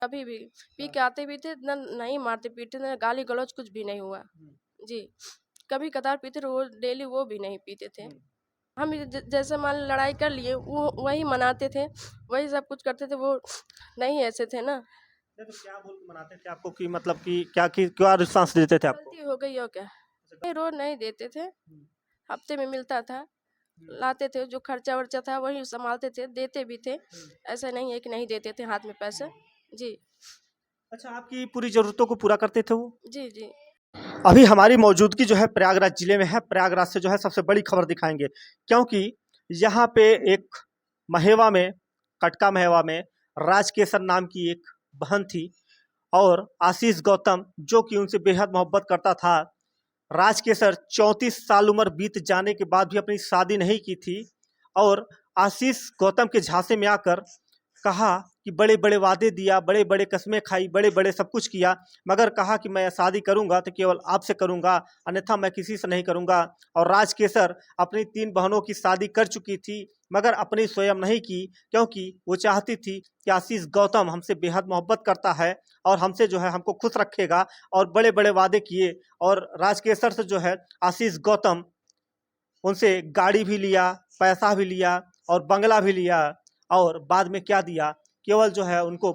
कभी भी पी के आते भी थे ना, नहीं मारते पीटते ना, गाली गलौज कुछ भी नहीं हुआ जी। कभी कदार पीते थे, वो डेली वो भी नहीं पीते थे। हम जैसे मान लो लड़ाई कर लिए, वो वही मनाते थे, वही सब कुछ करते थे, वो नहीं ऐसे थे ना। नहीं तो क्या बोल के मनाते थे आपको कि मतलब कि क्या रिस्पांस देते थे आपको? गलती हो गई हो क्या, नहीं रोज नहीं देते थे, हफ्ते में मिलता था, लाते थे, जो खर्चा वर्चा था वही संभालते थे, देते भी थे, ऐसा नहीं है कि नहीं देते थे हाथ में पैसे जी। अच्छा, आपकी पूरी ज़रूरतों को पूरा करते थे वो? जी जी। अभी हमारी मौजूदगी जो है प्रयागराज जिले में है। प्रयागराज से जो है सबसे बड़ी खबर दिखाएंगे, क्योंकि यहाँ पे एक महेवा में, कटका महेवा में राजकेसर नाम की एक बहन थी और आशीष गौतम जो कि उनसे बेहद मोहब्बत करता था। राजकेसर 34 साल उम्र बीत जाने के बाद भी अपनी शादी नहीं की थी और आशीष गौतम के झांसे में आकर कहा कि बड़े बड़े वादे दिया, बड़े बड़े कस्में खाई, बड़े बड़े सब कुछ किया, मगर कहा कि मैं शादी करूंगा तो केवल आपसे करूंगा, अन्यथा मैं किसी से नहीं करूंगा। और राजकेसर अपनी 3 बहनों की शादी कर चुकी थी, मगर अपनी स्वयं नहीं की, क्योंकि वो चाहती थी कि आशीष गौतम हमसे बेहद मोहब्बत करता है और हमसे जो है हमको खुश रखेगा, और बड़े बड़े वादे किए। और राजकेसर से जो है आशीष गौतम उनसे गाड़ी भी लिया, पैसा भी लिया और बंगला भी लिया। और बाद में क्या दिया, केवल जो है उनको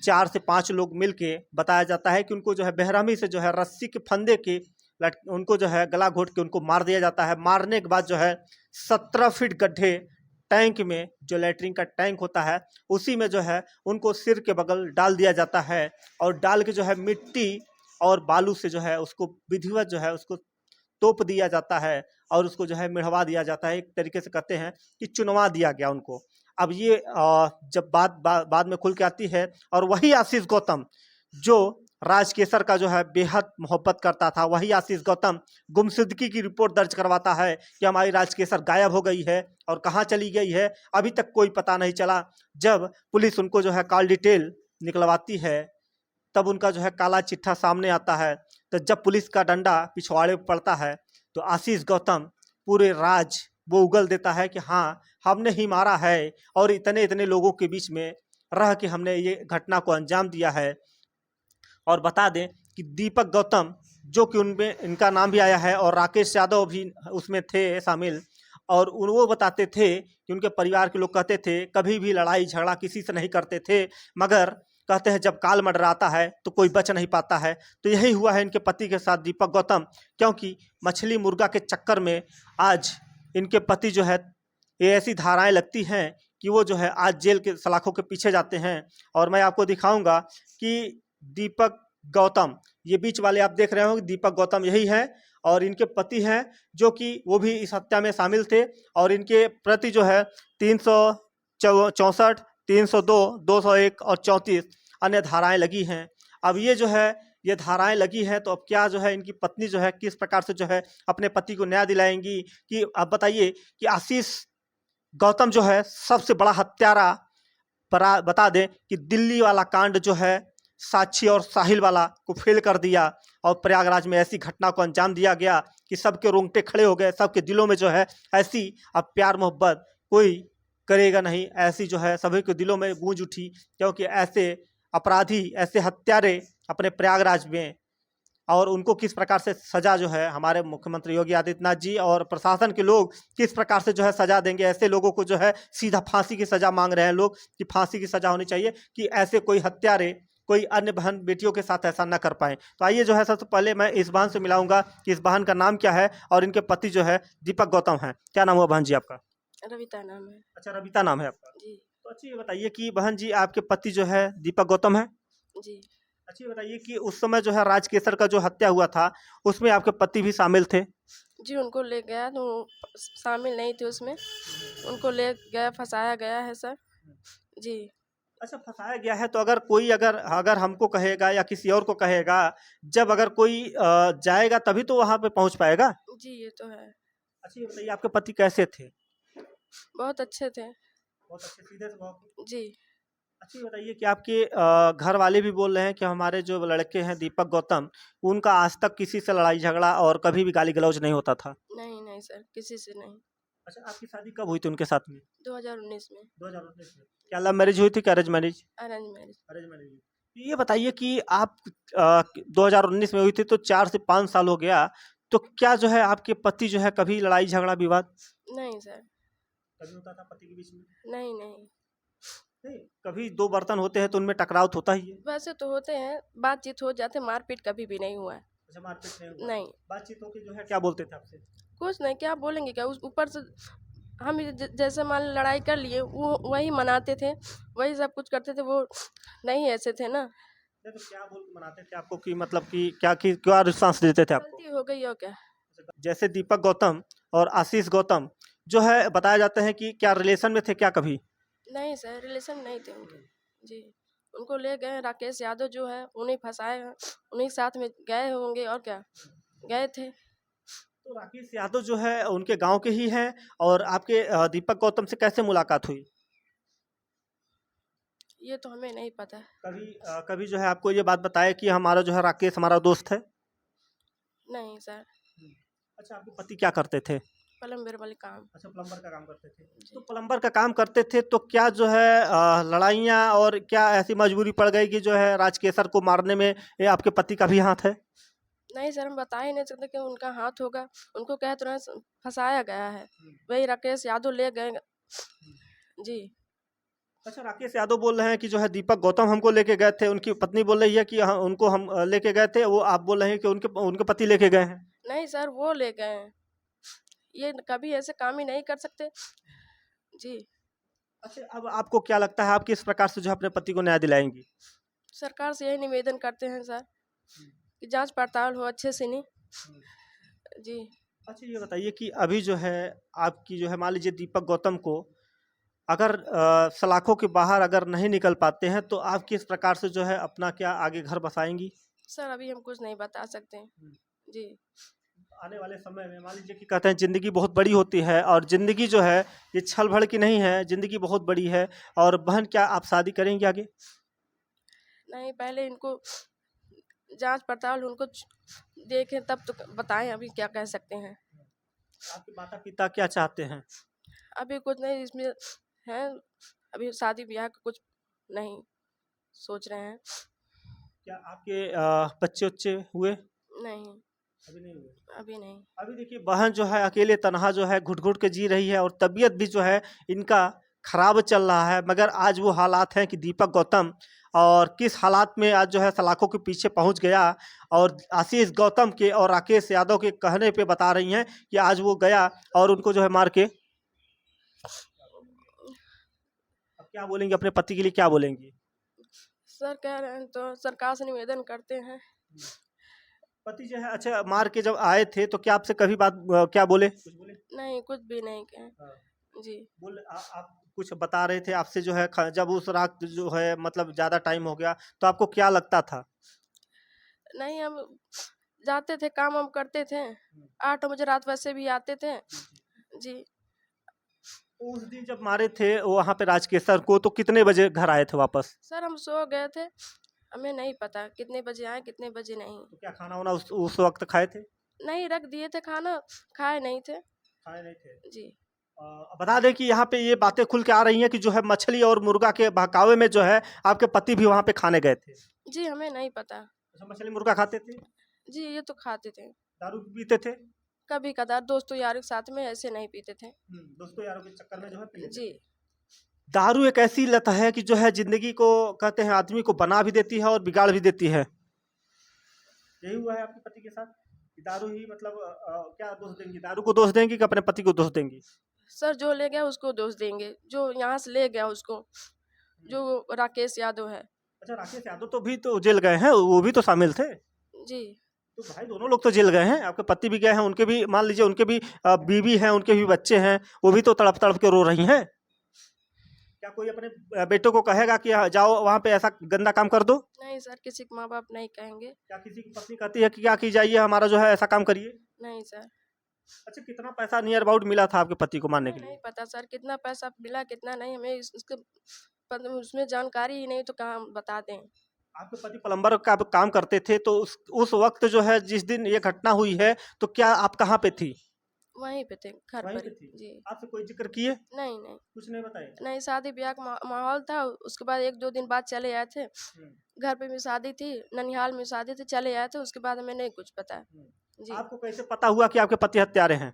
4 से 5 लोग मिलके, बताया जाता है कि उनको जो है बेरहमी से जो है रस्सी के फंदे के उनको जो है गला घोट के उनको मार दिया जाता है। मारने के बाद जो है 17 फीट गड्ढे टैंक में, जो लैट्रिन का टैंक होता है उसी में जो है उनको सिर के बगल डाल दिया जाता है और डाल के जो है मिट्टी और बालू से जो है उसको विधिवत जो है उसको तोप दिया जाता है और उसको जो है मिढ़वा दिया जाता है। एक तरीके से कहते हैं कि चुनवा दिया गया उनको। अब ये जब बाद में खुल के आती है, और वही आशीष गौतम जो राजकेसर का जो है बेहद मोहब्बत करता था, वही आशीष गौतम गुमशुदगी की रिपोर्ट दर्ज करवाता है कि हमारी राजकेसर गायब हो गई है और कहाँ चली गई है, अभी तक कोई पता नहीं चला। जब पुलिस उनको जो है कॉल डिटेल निकलवाती है, तब उनका जो है काला चिट्ठा सामने आता है। तो जब पुलिस का डंडा पिछवाड़े पड़ता है तो आशीष गौतम पूरे राज वो उगल देता है कि हाँ, हमने ही मारा है और इतने इतने लोगों के बीच में रह के हमने ये घटना को अंजाम दिया है। और बता दें कि दीपक गौतम जो कि उनमें इनका नाम भी आया है और राकेश यादव भी उसमें थे शामिल, और वो बताते थे कि उनके परिवार के लोग कहते थे कभी भी लड़ाई झगड़ा किसी से नहीं करते थे, मगर कहते हैं जब काल मंडराता है तो कोई बच नहीं पाता है। तो यही हुआ है इनके पति के साथ दीपक गौतम, क्योंकि मछली मुर्गा के चक्कर में आज इनके पति जो है, ये ऐसी धाराएं लगती हैं कि वो जो है आज जेल के सलाखों के पीछे जाते हैं। और मैं आपको दिखाऊंगा कि दीपक गौतम, ये बीच वाले आप देख रहे हो, दीपक गौतम यही है और इनके पति हैं जो कि वो भी इस हत्या में शामिल थे। और इनके प्रति जो है 364, 302, 201 और 34 अन्य धाराएं लगी हैं। अब ये जो है ये धाराएं लगी हैं, तो अब क्या जो है इनकी पत्नी जो है किस प्रकार से जो है अपने पति को न्याय दिलाएंगी। कि अब बताइए कि आशीष गौतम जो है सबसे बड़ा हत्यारा। बता दें कि दिल्ली वाला कांड जो है साक्षी और साहिल वाला को फेल कर दिया और प्रयागराज में ऐसी घटना को अंजाम दिया गया कि सबके रोंगटे खड़े हो गए, सबके दिलों में जो है ऐसी अब प्यार मोहब्बत कोई करेगा नहीं, ऐसी जो है सभी के दिलों में गूंज उठी, क्योंकि ऐसे अपराधी, ऐसे हत्यारे अपने प्रयागराज में, और उनको किस प्रकार से सजा जो है हमारे मुख्यमंत्री योगी आदित्यनाथ जी और प्रशासन के लोग किस प्रकार से जो है सजा देंगे। ऐसे लोगों को जो है सीधा फांसी की सजा मांग रहे हैं लोग कि फांसी की सजा होनी चाहिए, कि ऐसे कोई हत्यारे कोई अन्य बहन बेटियों के साथ ऐसा न कर पाए। तो आइए जो है सबसे पहले मैं इस बहन से मिलाऊंगा कि इस बहन का नाम क्या है और इनके पति जो है दीपक गौतम है। क्या नाम हुआ बहन जी आपका? रविता नाम है अच्छा, रविता नाम है आपका। जी। तो अच्छी ये बताइए कि बहन जी आपके पति जो है दीपक गौतम है। जी अच्छी बताइए कि उस समय जो है राजकेसर का जो हत्या हुआ था उसमें आपके पति भी शामिल थे। जी, उनको ले गया तो शामिल नहीं थे उसमें, उनको ले गया, फंसाया गया है सर जी। अच्छा, फंसाया गया है तो अगर कोई अगर अगर हमको कहेगा या किसी और को कहेगा, जब अगर कोई जाएगा तभी तो वहां पे पहुंच पाएगा। जी ये तो है। अच्छा, ये बताइए आपके पति कैसे थे? बहुत अच्छे थे बहुत अच्छे, सीधे स्वभाव के। जी। अच्छा, ये बताइए कि आपके घर वाले भी बोल रहे हैं कि हमारे जो लड़के हैं दीपक गौतम, उनका आज तक किसी से लड़ाई झगड़ा और कभी भी गाली गलौज नहीं होता था। नहीं नहीं सर, किसी से नहीं। अच्छा, आपकी शादी कब हुई थी उनके साथ में? 2019 में। 2019 में। क्या लव मैरिज हुई थी क्या arrange marriage? Arrange marriage. Arrange marriage हुई। तो ये बताइए कि आप 2019 में हुई थी तो 4 से 5 साल हो गया, तो क्या जो है आपके पति जो है कभी लड़ाई झगड़ा विवाद नहीं सर। कभी होता था पति के बीच में? नहीं नहीं। नहीं, कभी 2 बर्तन होते हैं तो उनमें टकराव तो होता ही है। वैसे तो होते हैं, बातचीत हो जाते, मारपीट कभी भी नहीं हुआ है। अच्छा, मारपीट नहीं हुआ? नहीं। बातचीत होके जो है क्या बोलते थे आपसे? कुछ नहीं, क्या बोलेंगे, क्या उस ऊपर से हम जैसे मान लो लड़ाई कर लिए, वो वही मनाते थे, वही सब कुछ करते थे, वो नहीं ऐसे थे ना। नहीं, तो क्या बोल के मनाते थे आपको कि मतलब कि क्या रिस्पॉन्स देते थे आपको? गलती हो गई और क्या। जैसे दीपक गौतम और आशीष गौतम जो है बताया जाता है कि क्या रिलेशन में थे क्या कभी? नहीं सर, रिलेशन नहीं थे उनके। जी। उनको ले गए राकेश यादव जो है, उन्हीं फंसाए हैं, उन्हीं साथ में गए होंगे और क्या, गए थे। तो राकेश यादव जो है उनके गांव के ही हैं, और आपके दीपक गौतम से कैसे मुलाकात हुई? ये तो हमें नहीं पता। कभी जो है आपको ये बात बताया कि हमारा जो है राकेश हमारा दोस्त है? नहीं सर। अच्छा, आपके पति क्या करते थे? प्लम्बर वाले काम। अच्छा, प्लम्बर का काम करते थे। तो जी। प्लम्बर का काम करते थे तो क्या जो है लड़ाइयाँ और क्या ऐसी मजबूरी पड़ गई कि जो है राजकेसर को मारने में ये आपके पति का भी हाथ है? नहीं सर, हम बता ही नहीं सकते कि उनका हाथ होगा। उनको कह तो रहे हैं, फंसाया गया है, वही राकेश यादव ले गए। जी। अच्छा, राकेश यादव बोल रहे हैं कि जो है दीपक गौतम हमको लेके गए थे, उनकी पत्नी बोल रही है कि उनको हम लेके गए थे, वो आप बोल रहे हैं कि उनके उनके पति लेके गए हैं। नहीं सर, वो ले गए हैं, ये कभी ऐसे काम ही नहीं कर सकते। जी। अच्छा, अब आपको क्या लगता है आप किस प्रकार से जो है अपने पति को न्याय दिलाएंगी? सरकार से यही निवेदन करते हैं सर कि जांच पड़ताल हो अच्छे से। नहीं। जी। अच्छा, ये बताइए कि अभी जो है आपकी जो है मान लीजिए दीपक गौतम को अगर सलाखों के बाहर अगर नहीं निकल पाते हैं तो आप किस प्रकार से जो है अपना क्या आगे घर बसाएंगी? सर अभी हम कुछ नहीं बता सकते हैं। जी। आने वाले समय में मान लीजिए कि कहते हैं ज़िंदगी बहुत बड़ी होती है, और ज़िंदगी जो है ये छल भड़ की नहीं है, ज़िंदगी बहुत बड़ी है। और बहन, क्या आप शादी करेंगी आगे? नहीं, पहले इनको जांच पड़ताल उनको देखें तब तो बताएं, अभी क्या कह सकते हैं। आपके माता पिता क्या चाहते हैं? अभी कुछ नहीं इसमें है, अभी शादी ब्याह का कुछ नहीं सोच रहे हैं। क्या आपके बच्चे उच्चे हुए? नहीं, अभी नहीं हुए। अभी नहीं। अभी देखिए बहन जो है अकेले तनहा जो है घुट घुट के जी रही है, और तबीयत भी जो है इनका खराब चल रहा है। मगर आज वो हालात हैं कि दीपक गौतम और किस हालात में आज जो है सलाखों के पीछे पहुंच गया, और आशीष गौतम के और राकेश यादव के कहने पे बता रही हैं कि आज वो गया और उनको जो है मार के। अब क्या बोलेंगे अपने पति के लिए, क्या बोलेंगी? सर कह रहे हैं तो सरकार से निवेदन करते हैं। पति जो है अच्छा मार के जब आए थे तो क्या आपसे कभी बात क्या बोले, कुछ बोले? नहीं, कुछ भी नहीं कहे। हाँ। जी। आप कुछ बता रहे थे आपसे जो है जब उस रात जो है मतलब ज़्यादा टाइम हो गया तो आपको क्या लगता था? नहीं, हम जाते थे, काम हम करते थे, 8 बजे रात वैसे भी आते थे। जी। उस दिन जब मारे थे वहाँ पे राजकेसर को तो कितने बजे घर आए थे वापस? सर हम सो गए थे, हमें नहीं पता कितने बजे आए कितने बजे नहीं। तो क्या खाना वाना उस वक्त खाए थे? नहीं, रख दिए थे खाना, खाए नहीं थे। खाए नहीं थे। जी। बता दें कि यहाँ पे ये बातें खुल के आ रही हैं कि जो है मछली और मुर्गा के बहकावे में जो है आपके पति भी वहाँ पे खाने गए थे। जी, हमें नहीं पता। अच्छा, मछली मुर्गा खाते थे? जी, ये तो खाते थे। दारू भी पीते थे? कभी कदार दोस्तों यारों के साथ में, ऐसे नहीं पीते थे। दोस्तों यारों के चक्कर में जो है पी लेते जी। थे। दारू एक ऐसी लत है कि जो है जिंदगी को कहते हैं आदमी को बना भी देती है और बिगाड़ भी देती है। यही हुआ है आपके पति के साथ कि दारू ही मतलब क्या दोष देंगी, दारू को दोष देंगी कि अपने पति को दोष देंगी? सर जो ले गया उसको दोष देंगे, जो यहाँ से ले गया उसको, जो राकेश यादव है। अच्छा, राकेश यादव तो भी तो जेल गए हैं, वो भी तो शामिल थे। जी। तो भाई दोनों लोग तो जेल गए हैं, आपके पति भी गए हैं, उनके भी मान लीजिए उनके भी बीवी हैं, उनके भी बच्चे हैं, वो भी तो तड़प तड़प के रो रही हैं। क्या कोई अपने बेटों को कहेगा कि जाओ वहाँ पे ऐसा गंदा काम कर दो? नहीं सर, किसी के माँ बाप नहीं कहेंगे। क्या किसी की पत्नी कहती है कि क्या की जाइए हमारा जो है ऐसा काम करिए? नहीं सर। अच्छा, कितना पैसा नियर अबाउट मिला था आपके पति को मारने के नहीं लिए? पता सर, कितना पैसा मिला कितना नहीं, हमें इसके उसमें जानकारी ही नहीं, तो कहाँ हम बता दें। आपके पति प्लम्बर का काम करते थे तो उस वक्त जो है जिस दिन ये घटना हुई है तो क्या आप कहाँ पे थी? वहीं पे थे, घर वहीं पर पे ही। थी? जी। आपसे कोई जिक्र किए? नहीं नहीं कुछ नहीं बताए? नहीं, शादी ब्याह का माहौल था। उसके बाद 1-2 दिन बाद चले आए थे। हम्म, घर पे भी शादी थी, ननिहाल में शादी थी, चले आए थे। उसके बाद हमें नहीं कुछ पता। हम्म। जी। आपको कैसे पता हुआ कि आपके पति हत्यारे हैं?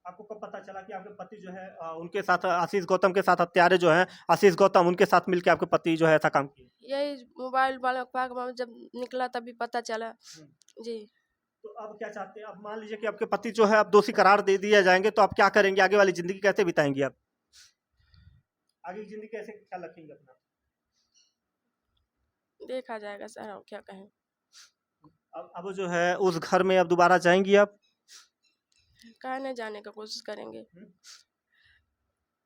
आपको कब पता चला कि आपके पति जो है उनके साथ आशीष गौतम के साथ हत्यारे जो हैं, आशीष गौतम उनके साथ मिलकर आपके पति जो है ऐसा काम किए? यही मोबाइल वाला अखबार का मामला जब निकला तभी पता चला। हम्म। जी। तो अब क्या चाहते हैं? अब मान लीजिए कि आपके पति जो है अब दोषी करार दे दिए जाएंगे, तो आप क्या करेंगे? आगे वाली जिंदगी कैसे बिताएंगे आप? आगे की जिंदगी कैसे ख्याल रखेंगे अपना? देखा जाएगा सर, हम क्या कहें। अब जो है उस घर में अब दोबारा जाएंगी आप? कहाँ नहीं जाने का कोशिश करेंगे। हम्म।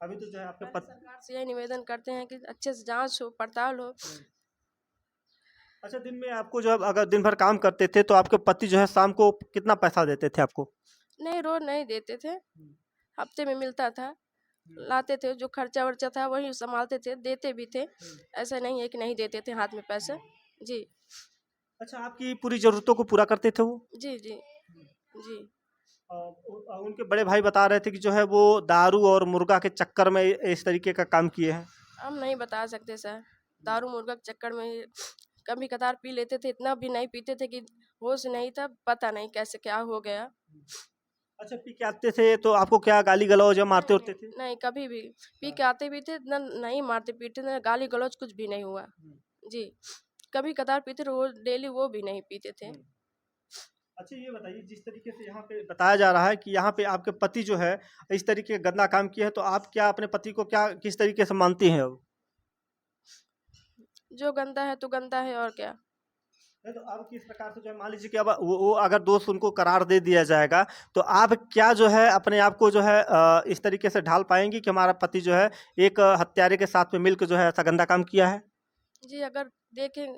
अभी तो जो है आपके पहले पति। सरकार से यही निवेदन करते हैं कि अच्छे से जांच हो, पड़ताल हो। अच्छा, दिन में आपको जो है अगर दिन भर काम करते थे तो आपके पति जो है शाम को कितना पैसा देते थे आपको? नहीं, रोज नहीं देते थे, हफ्ते में मिलता था। हम्म। लाते थे, जो खर्चा वर्चा था वही संभालते थे, देते भी थे। ऐसा नहीं है कि नहीं देते थे हाथ में पैसे। जी। अच्छा, आपकी पूरी जरूरतों को पूरा करते थे वो? जी जी। जी। उनके बड़े भाई बता रहे थे कि जो है वो दारू और मुर्गा के चक्कर में इस तरीके का काम किए हैं। हम नहीं बता सकते सर। दारू मुर्गा के चक्कर में कभी कदार पी लेते थे, इतना भी नहीं पीते थे कि होश नहीं था, पता नहीं कैसे क्या हो गया। अच्छा, पी के आते थे तो आपको क्या गाली गलौज या मारते नहीं होते थे? नहीं नहीं, कभी भी पी के आते भी थे ना, नहीं मारते पीटे ना, गाली गलौज कुछ भी नहीं हुआ। जी। कभी कदार पीते, रोज डेली वो भी नहीं पीते थे। अच्छा, ये बताइए, जिस तरीके से यहाँ पे बताया जा रहा है कि यहाँ पे आपके पति जो है इस तरीके का गंदा काम किया है, तो आप क्या अपने पति को क्या किस तरीके से मानती हैं अब? जो गंदा है तो गंदा है, और क्या। नहीं, तो अब किस प्रकार से जो है मान लीजिए कि अब वो अगर दोष उनको करार दे दिया जाएगा, तो आप क्या जो है अपने आप को जो है इस तरीके से ढाल पाएंगी कि हमारा पति जो है एक हत्यारे के साथ में मिलकर जो है ऐसा गंदा काम किया है? जी, अगर देखें,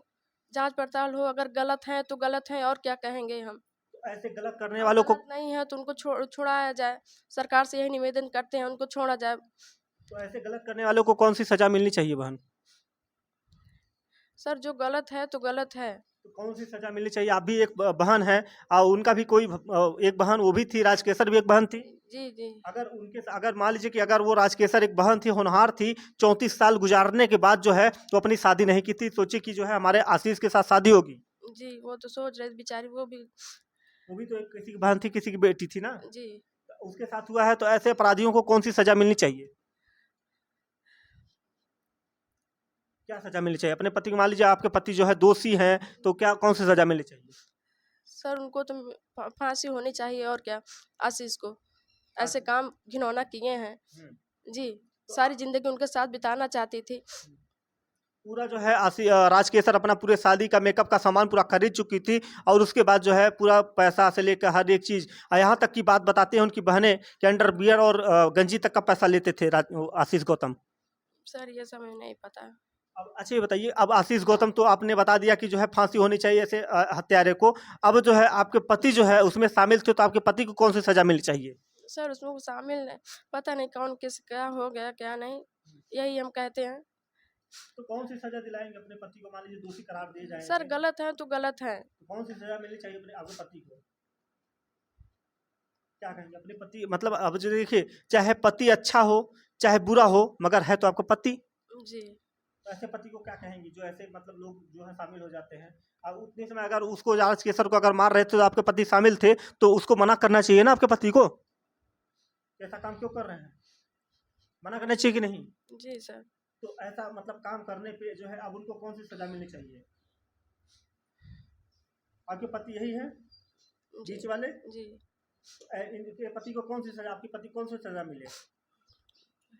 जांच पड़ताल हो, अगर गलत है तो गलत है, और क्या कहेंगे हम। तो ऐसे गलत करने और वालों को। गलत नहीं है तो उनको छुड़ाया जाए। सरकार से यही निवेदन करते हैं, उनको छोड़ा जाए। तो ऐसे गलत करने वालों को कौन सी सजा मिलनी चाहिए बहन? सर, जो गलत है तो गलत है। तो कौन सी सजा मिलनी चाहिए? आप भी एक बहन है और उनका भी कोई एक बहन वो भी थी, राजकेसर भी एक बहन थी। जी जी। अगर मान लीजिए कि अगर वो राजकेसर एक बहन थी, होनहार थी, 34 साल गुजारने के बाद जो है तो अपनी शादी नहीं की थी, सोची कि जो है हमारे आशीष के साथ शादी होगी। जी, वो तो सोच रहे बेचारी, वो भी। वो भी तो एक किसी की बहन थी, किसी की बेटी थी ना। जी। तो उसके साथ हुआ है, तो ऐसे अपराधियों को कौन सी सजा मिलनी चाहिए? क्या सजा मिलनी चाहिए अपने पति को? मान लीजिए आपके पति जो है दोषी हैं, तो क्या कौन सी सजा मिलनी चाहिए? सर, उनको तो फांसी होनी चाहिए, और क्या। आशीष को ऐसे काम घिनौना किए हैं। जी। सारी जिंदगी उनके साथ बिताना चाहती थी। पूरा जो है राजकेसर अपना पूरे शादी का मेकअप का सामान पूरा खरीद चुकी थी, और उसके बाद जो है पूरा पैसा से लेकर हर एक चीज, यहाँ तक की बात बताते हैं उनकी बहनें कि अंडरवियर और गंजी तक का पैसा लेते थे आशीष गौतम। सर, ये समय नहीं पता। अब अच्छा, ये बताइए, अब आशीष गौतम तो आपने बता दिया कि जो है फांसी होनी चाहिए ऐसे हत्यारे को। अब जो है आपके पति जो है उसमें शामिल थे, तो आपके पति को कौन सी सजा मिलनी चाहिए? सर, उसमें वो शामिल नहीं, पता नहीं कौन किस क्या हो गया क्या नहीं, यही हम कहते हैं। तो कौन सी सजा दिलाएंगे अपने पति को? मान लीजिए दोषी करार दिए जाएंगे, सर, गलत है तो गलत है। तो कौन सी सजा मिलनी चाहिए अपने आपके पति को? क्या कहेंगे अपने पति, मतलब अब जो देखिए, चाहे पति अच्छा हो चाहे बुरा हो, मगर है तो आपका पति। जी। तो ऐसे पति को क्या कहेंगी जो ऐसे मतलब लोग जो है शामिल हो जाते हैं? अब उतने समय अगर उसको राजकेसर को अगर मार रहे थे तो आपके पति शामिल थे, तो उसको मना करना चाहिए ना आपके पति को। ऐसा काम क्यों कर रहे हैं? मना करना चाहिए कि नहीं? जी सर। तो ऐसा मतलब काम करने पे जो है अब उनको कौन सी सजा मिलनी चाहिए? आपके पति यही है जी बीच वाले? जी। इनके पति को कौन सी सजा, आपके पति को कौन सी सजा मिले?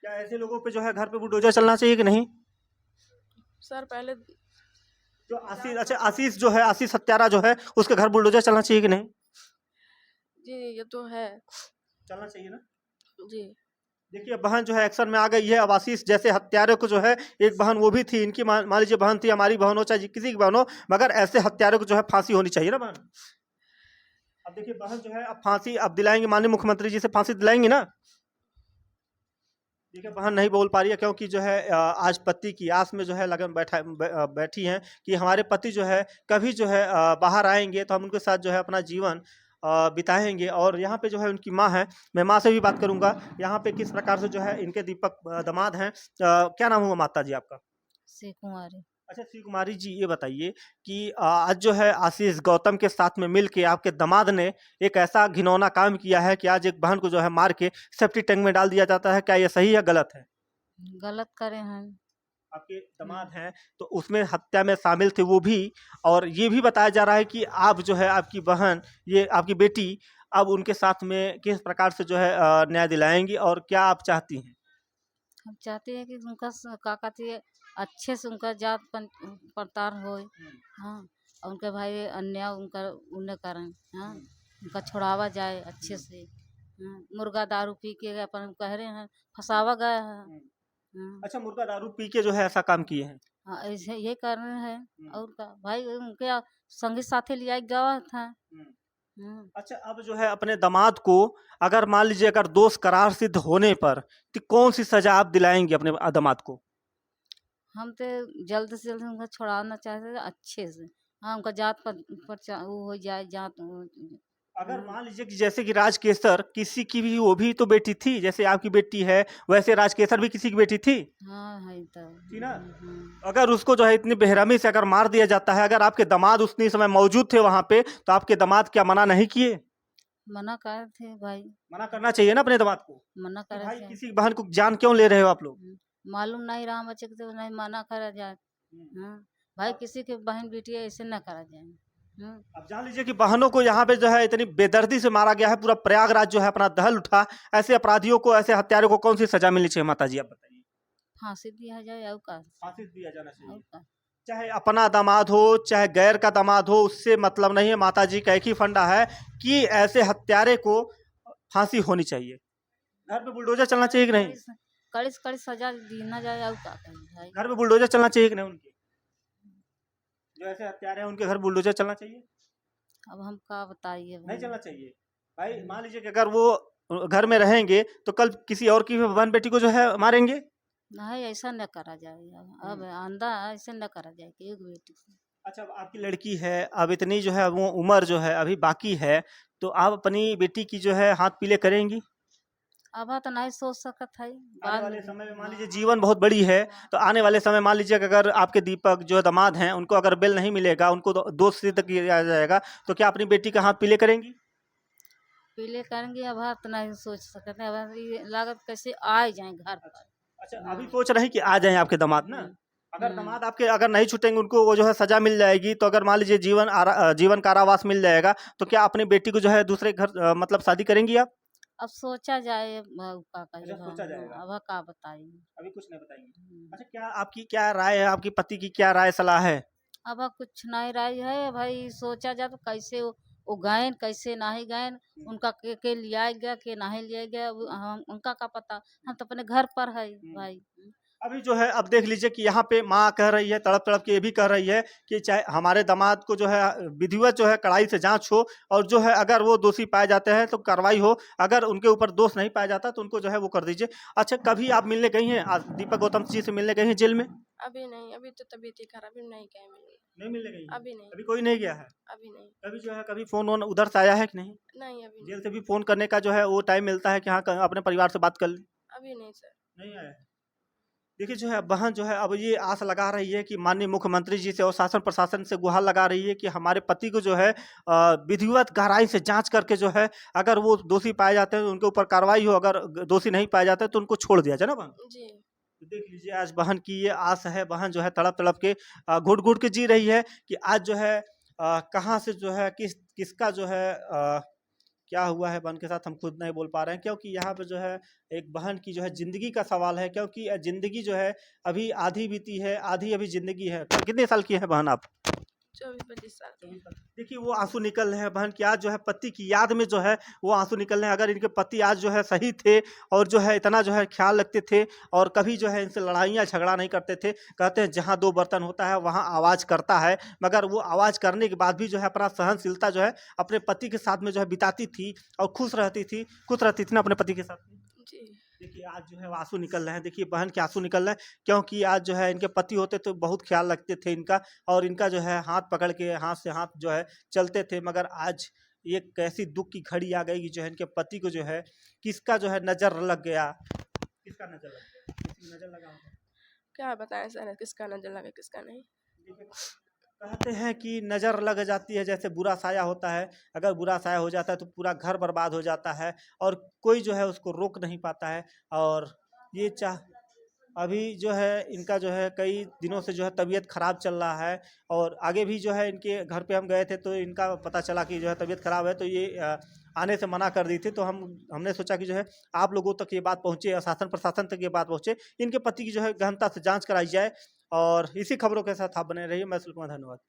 क्या ऐसे लोगों पे जो है घर पे बुलडोजर चलना चाहिए कि नहीं? सर, पहले जो आशीष, अच्छा आशीष जो है, आशीष हत्यारा जो है, उसके घर बुलडोजर चलना चाहिए कि नहीं? जी, ये तो है। चलना चाहिए ना। जी। देखिए, बहन जो है एक्शन में आ गई है। अब आशीष जैसे हत्यारे को जो है, एक बहन वो भी थी, इनकी मान लीजिए बहन थी, हमारी बहन हो चाहे किसी की बहन हो, मगर ऐसे हत्यारे को जो है फांसी होनी चाहिए ना बहन। अब देखिए, बहन जो है अब फांसी अब दिलाएंगे, माननीय मुख्यमंत्री जी से फांसी दिलाएंगे ना। देखिए, बहन नहीं बोल पा रही है क्योंकि जो है आज पति की आस में जो है लगन बैठी हैं कि हमारे पति जो है कभी जो है बाहर आएंगे तो हम उनके साथ जो है अपना जीवन बिताएंगे। और यहाँ पे जो है उनकी माँ है, मैं माँ से भी बात करूँगा यहाँ पे किस प्रकार से जो है इनके दीपक दामाद हैं। क्या नाम हुआ माता जी आपका? श्री कुमारी। अच्छा श्री कुमारी जी, ये बताइए कि आज जो है आशीष गौतम के साथ में मिल के आपके दामाद ने एक ऐसा घिनौना काम किया है कि आज एक बहन को जो है मार के सेफ्टी टैंक में डाल दिया जाता है, क्या ये सही है गलत है? गलत करे हैं। आपके दामाद हैं तो उसमें हत्या में शामिल थे वो भी, और ये भी बताया जा रहा है कि आप जो है आपकी बहन, ये आपकी बेटी, अब उनके साथ में किस प्रकार से जो है न्याय दिलाएंगी और क्या आप चाहती हैं? हम चाहते हैं कि उनका का कहती है अच्छे से उनका जात पड़ताल हो। हाँ, और उनके भाई अन्याय उनका उन्हें करें। हाँ, उनका छुड़ावा जाए अच्छे से। हाँ, मुर्गा दारू पी के अपन कह रहे हैं फंसावा गया है। हाँ, अच्छा, मुर्गा दारू पी के जो है ऐसा काम किए हैं? हाँ, ऐसे ये कारण है। और का भाई उनके संगी साथी लिया गया था। हाँ, अच्छा, अब जो है अपने दामाद को अगर मान लीजिए अगर दोष करार सिद्ध होने पर तो कौन सी सजा आप दिलाएंगे अपने दामाद को? हम तो जल्द से जल्द उनका छुड़ाना चाहते थे अच्छे से। हाँ, उनका जात वो हो जाए जात अगर मान लीजिए कि जैसे कि राजकेसर किसी की भी वो भी तो बेटी थी, जैसे आपकी बेटी है वैसे राजकेसर भी किसी की बेटी थी, हाँ है तो। थी ना? हाँ, अगर उसको जो है इतनी बेरहमी से अगर मार दिया जाता है, अगर आपके दामाद उतनी समय मौजूद थे वहां पे तो आपके दामाद क्या मना नहीं किए? मना करे थे भाई। मना करना चाहिए ना अपने दामाद को मना कि करे भाई थे। किसी बहन को जान क्यों ले रहे हो आप लोग? मालूम नहीं रहा बच्चे को तो नहीं मना करा जाए। हाँ, भाई किसी के बहन बेटी ऐसे न करा जाए। अब जान लीजिए कि बहनों को यहाँ पे जो है इतनी बेदर्दी से मारा गया है, पूरा प्रयागराज जो है अपना दहल उठा। ऐसे अपराधियों को, ऐसे हत्यारों को कौन सी सजा मिलनी चाहिए माता जी, आप बताइए? फांसी दिया जाए और का। फांसी दिया जाना चाहिए। और का। चाहे अपना दामाद हो चाहे गैर का दामाद हो, उससे मतलब नहीं है। माता जी का एक ही फंडा है कि ऐसे हत्यारे को फांसी होनी चाहिए। घर पे बुलडोजर चलना चाहिए कि नहीं? कड़ी से कड़ी सजा देना जाए और का करें भाई। घर पे बुलडोजर चलना चाहिए कि नहीं? उनके जो ऐसे हत्यारे हैं उनके घर बुलडोजर चलना चाहिए? अब हम का बताइए नहीं भाई। चलना चाहिए भाई। मान लीजिए कि अगर वो घर में रहेंगे तो कल किसी और की बहन बेटी को जो है मारेंगे। नहीं ऐसा न करा जाए। अब आंदा ऐसे न करा जाए कि एक बेटी से। अच्छा, अब आपकी लड़की है, अब इतनी जो है वो उम्र जो है अभी बाकी है, तो आप अपनी बेटी की जो है हाथ पीले करेंगी? अब तो नहीं सोच सकत है आने बाद वाले में। समय में मान लीजिए जीवन बहुत बड़ी है, तो आने वाले समय मान लीजिए कि अगर आपके दीपक जो दामाद हैं उनको अगर बेल नहीं मिलेगा, उनको दोष सिद्ध किया जाएगा, तो क्या अपनी बेटी का हाथ पीले करेंगी? पीले करेंगे। अब तो नहीं सोच सकते। अब ये लागत कैसे आए जाए घर पर। अच्छा, अभी सोच रहे हैं कि आ जाएं आपके दामाद ना? अगर हम्म। दामाद आपके अगर नहीं छूटेंगे, उनको वो जो है सजा मिल जाएगी, तो अगर मान लीजिए जीवन कारावास मिल जाएगा, तो क्या अपनी बेटी को जो है दूसरे घर मतलब शादी करेंगी आप? अब सोचा जाए का अच्छा, सोचा जाएगा। अब का बताइए। अभी कुछ नहीं बताएंगे। अच्छा, क्या आपकी क्या राय है, आपकी पति की क्या राय सलाह है? अब कुछ नहीं रही है भाई। सोचा जाए तो कैसे वो गए कैसे नहीं गए। उनका के लिया गया के नहीं लिया गया हम उनका का पता। हम तो अपने घर पर है भाई। अभी जो है अब देख लीजिए कि यहाँ पे माँ कह रही है, तड़प तड़प के ये भी कह रही है कि चाहे हमारे दामाद को जो है विधिवत जो है कड़ाई से जांच हो, और जो है अगर वो दोषी पाए जाते हैं तो कार्रवाई हो, अगर उनके ऊपर दोष नहीं पाया जाता तो उनको जो है वो कर दीजिए। अच्छा, कभी आप मिलने गई हैं दीपक गौतम जी से मिलने गई हैं जेल में? अभी नहीं, अभी तो तबीयत ही खराब, अभी नहीं गए मिलने। नहीं मिलने गई हैं? अभी नहीं। अभी कोई नहीं गया है? अभी नहीं। कभी जो है कभी फोन वोन उधर से आया है कि नहीं? नहीं अभी जेल नहीं। से भी फोन करने का जो है वो टाइम मिलता है कि हाँ अपने परिवार से बात कर लें? अभी नहीं सर। नहीं आया है। देखिए जो है बहन जो है अब ये आस लगा रही है कि माननीय मुख्यमंत्री जी से और शासन प्रशासन से गुहार लगा रही है कि हमारे पति को जो है विधिवत गहराई से जांच करके जो है अगर वो दोषी पाए जाते हैं तो उनके ऊपर कार्रवाई हो, अगर दोषी नहीं पाए जाते तो उनको छोड़ दिया जाए ना बहन। जी। तो देख लीजिए आज बहन की ये आस है। बहन जो है तड़प तड़प के घुट घुट के जी रही है कि आज जो है कहाँ से जो है किसका जो है क्या हुआ है बहन के साथ हम खुद नहीं बोल पा रहे हैं, क्योंकि यहाँ पे जो है एक बहन की जो है ज़िंदगी का सवाल है। क्योंकि ज़िंदगी जो है अभी आधी बीती है, आधी अभी ज़िंदगी है। तो कितने साल की है बहन आप? 24-25 साल की। देखिए वो आंसू निकल रहे हैं बहन की, आज जो है पति की याद में जो है वो आंसू निकल रहे हैं। अगर इनके पति आज जो है सही थे और जो है इतना जो है ख्याल रखते थे और कभी जो है इनसे लड़ाइयाँ झगड़ा नहीं करते थे, कहते हैं जहाँ दो बर्तन होता है वहाँ आवाज़ करता है, मगर वो आवाज़ करने के बाद भी जो है अपना सहनशीलता जो है अपने पति के साथ में जो है बिताती थी और खुश रहती थी ना अपने पति के साथ में। जी। देखिए आज जो है वो आंसू निकल रहे हैं। देखिए बहन के आंसू निकल रहे हैं, क्योंकि आज जो है इनके पति होते तो बहुत ख्याल रखते थे इनका, और इनका जो है हाथ पकड़ के हाथ से हाथ जो है चलते थे, मगर आज एक ऐसी दुख की घड़ी आ गई कि जो है इनके पति को जो है किसका जो है नज़र लग गया, किसका नज़र लग गया, किसी की नज़र लगा होगा। क्या बताएं सर, किसका नजर लगे किसका नहीं। कहते हैं कि नज़र लग जाती है जैसे बुरा साया होता है, अगर बुरा साया हो जाता है तो पूरा घर बर्बाद हो जाता है और कोई जो है उसको रोक नहीं पाता है। और ये अभी जो है इनका जो है कई दिनों से जो है तबीयत ख़राब चल रहा है और आगे भी जो है इनके घर पे हम गए थे तो इनका पता चला कि जो है तबीयत ख़राब है, तो ये आने से मना कर दी थी। तो हमने सोचा कि जो है आप लोगों तक ये बात पहुँचे, शासन प्रशासन तक ये बात पहुँचे, इनके पति की जो है गहनता से जाँच कराई जाए। और इसी खबरों के साथ आप बने रहिए। मैं सुल्कमान, धन्यवाद।